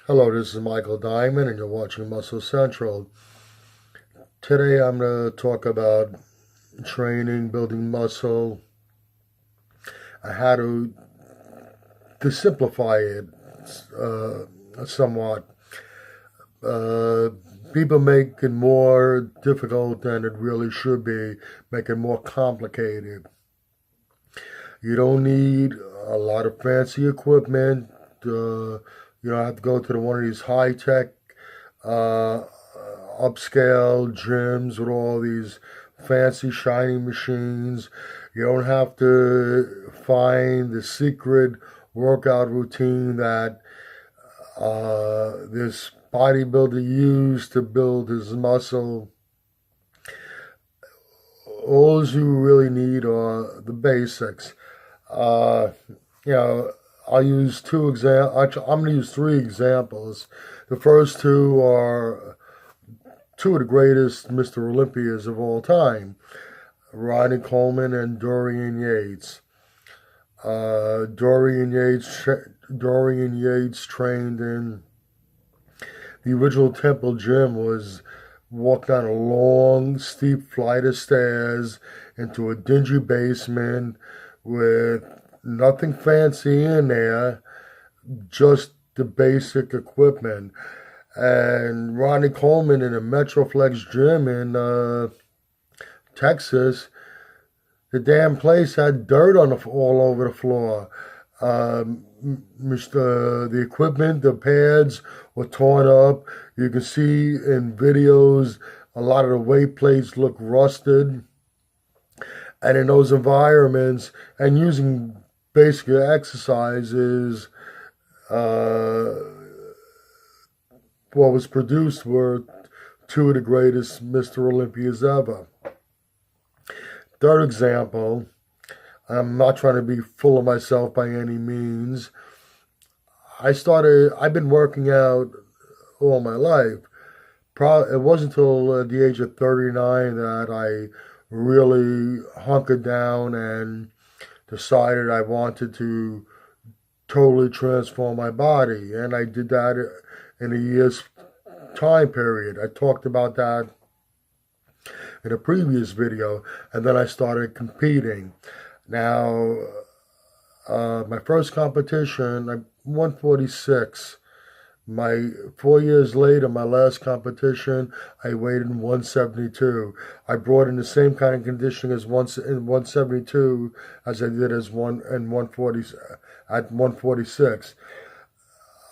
Hello, this is Michael Diamond, and you're watching Muscle Central. Today, I'm going to talk about training, building muscle, how to simplify it somewhat. Uh, People make it more difficult than it really should be, make it more complicated. You don't need a lot of fancy equipment. You don't have to go to one of these high tech uh, upscale gyms with all these fancy shiny machines. You don't have to find the secret workout routine that this bodybuilder used to build his muscle. All you really need are the basics. Uh, you know, I'll use two examples. Actually, I'm going to use three examples. The first two are two of the greatest Mr. Olympias of all time, Ronnie Coleman and Dorian Yates. Dorian Yates trained in the original Temple Gym. Was walked down a long, steep flight of stairs into a dingy basement with nothing fancy in there, just the basic equipment. And Ronnie Coleman in a Metroflex gym in Texas, the damn place had dirt all over the floor. The equipment, the pads were torn up. You can see in videos a lot of the weight plates look rusted. And in those environments, and using basic exercises, uh, what was produced were two of the greatest Mr. Olympias ever. Third example, I'm not trying to be full of myself by any means. I've been working out all my life. It wasn't until the age of 39 that I really hunkered down and decided I wanted to totally transform my body. And I did that in a year's time period. I talked about that in a previous video, and then I started competing. Now, my first competition, I 146. My 4 years later, my last competition, I weighed in 172. I brought in the same kind of conditioning as in 172 as I did as 140 at 146.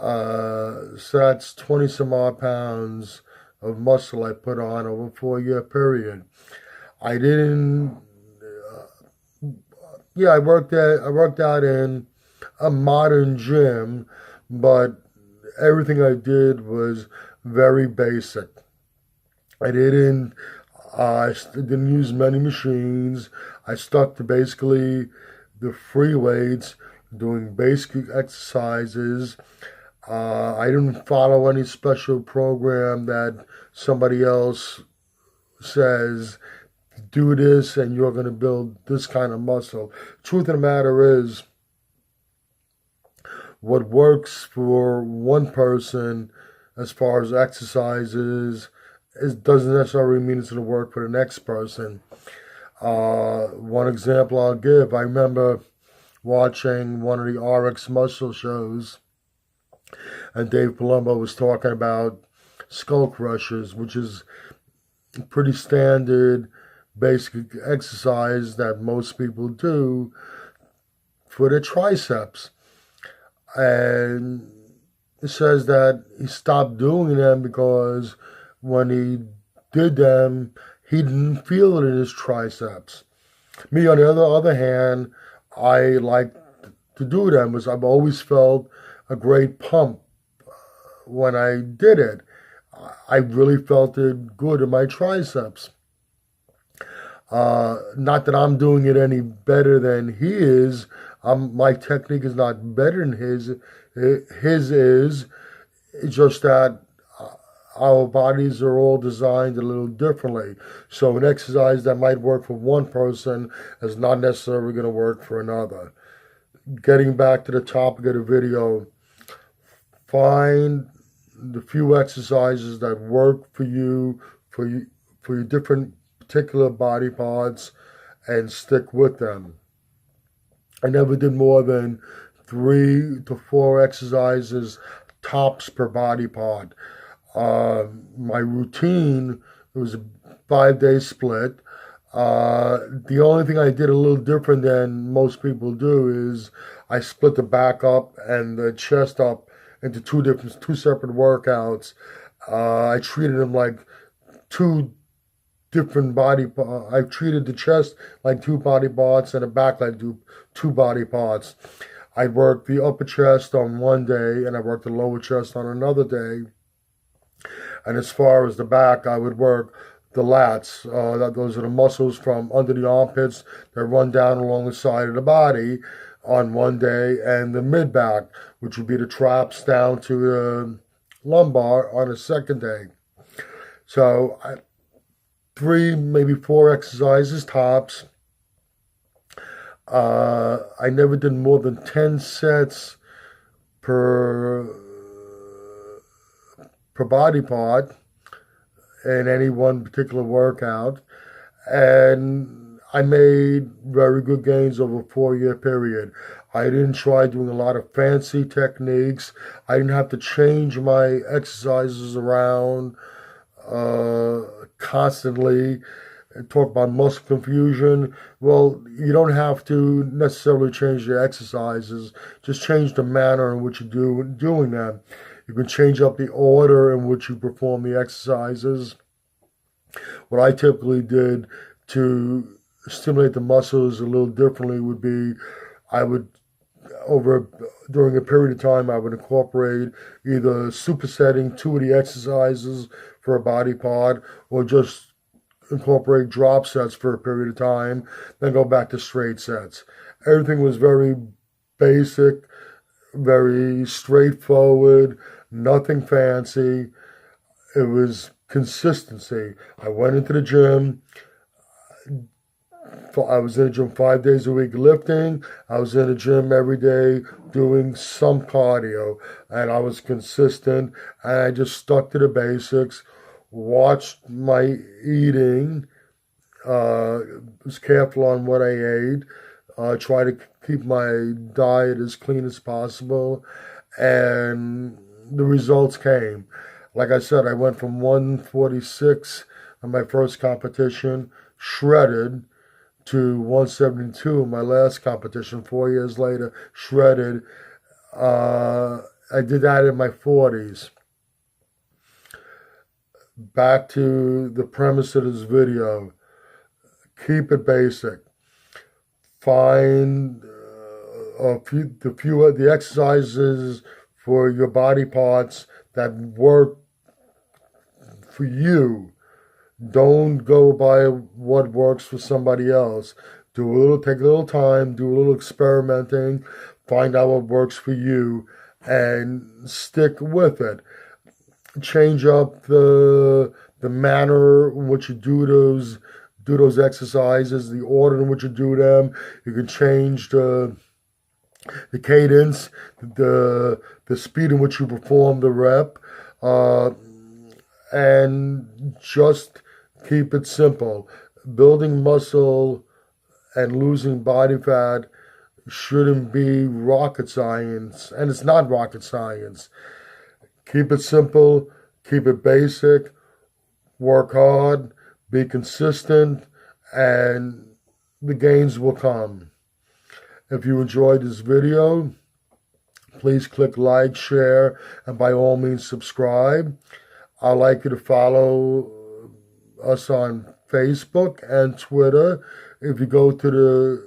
So that's 20 some odd pounds of muscle I put on over a 4 year period. I didn't. Yeah, I worked out in a modern gym, but everything I did was very basic. I didn't use many machines. I stuck to basically the free weights, doing basic exercises. I didn't follow any special program that somebody else says, do this and you're going to build this kind of muscle. Truth of the matter is, what works for one person as far as exercises doesn't necessarily mean it's going to work for the next person. One example I'll give, I remember watching one of the RX Muscle shows, and Dave Palumbo was talking about skull crushers, which is pretty standard basic exercise that most people do for their triceps. And it says that he stopped doing them because when he did them, he didn't feel it in his triceps. Me, on the other hand, I like to do them because I've always felt a great pump when I did it. I really felt it good in my triceps. Not that I'm doing it any better than he is. My technique is not better than his. His is. It's just that our bodies are all designed a little differently. So an exercise that might work for one person is not necessarily going to work for another. Getting back to the topic of the video, find the few exercises that work for you, for your different particular body parts, and stick with them. I never did more than 3 to 4 exercises tops per body part. My routine, it was a 5-day split. The only thing I did a little different than most people do is I split the back up and the chest up into two separate workouts. I treated them like two different body parts. I treated the chest like 2 body parts and the back like two body parts. I worked the upper chest on one day and I worked the lower chest on another day. And as far as the back, I would work the lats. Those are the muscles from under the armpits that run down along the side of the body on one day, and the mid back, which would be the traps down to the lumbar on the second day. So 3, maybe 4 exercises tops. I never did more than 10 sets per body part in any one particular workout, and I made very good gains over a 4-year period. I didn't try doing a lot of fancy techniques. I didn't have to change my exercises around constantly. Talk about muscle confusion. Well, you don't have to necessarily change your exercises. Just change the manner in which you're doing them. You can change up the order in which you perform the exercises. What I typically did to stimulate the muscles a little differently would be during a period of time, I would incorporate either supersetting 2 of the exercises for a body part, or just incorporate drop sets for a period of time, then go back to straight sets. Everything was very basic, very straightforward, nothing fancy. It was consistency. I went into the gym. I was in the gym 5 days a week lifting. I was in the gym every day doing some cardio, and I was consistent, and I just stuck to the basics, watched my eating, was careful on what I ate, try to keep my diet as clean as possible, and the results came. Like I said, I went from 146 on my first competition, shredded, to 172 in my last competition 4 years later, shredded. I did that in my 40s. Back to the premise of this video. Keep it basic. Find the exercises for your body parts that work for you. Don't go by what works for somebody else. Take a little time, do a little experimenting, find out what works for you, and stick with it. Change up the manner in which you do those exercises, the order in which you do them. You can change the cadence, the speed in which you perform the rep, and just keep it simple. Building muscle and losing body fat shouldn't be rocket science, and it's not rocket science. Keep it simple, keep it basic, work hard, be consistent, and the gains will come. If you enjoyed this video, please click like, share, and by all means subscribe. I'd like you to follow us on Facebook and Twitter. If you go to the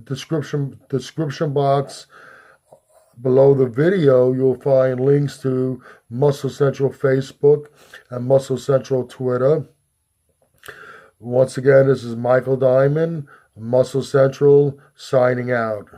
description box below the video, you'll find links to Muscle Central Facebook and Muscle Central Twitter. Once again, this is Michael Diamond, Muscle Central, signing out.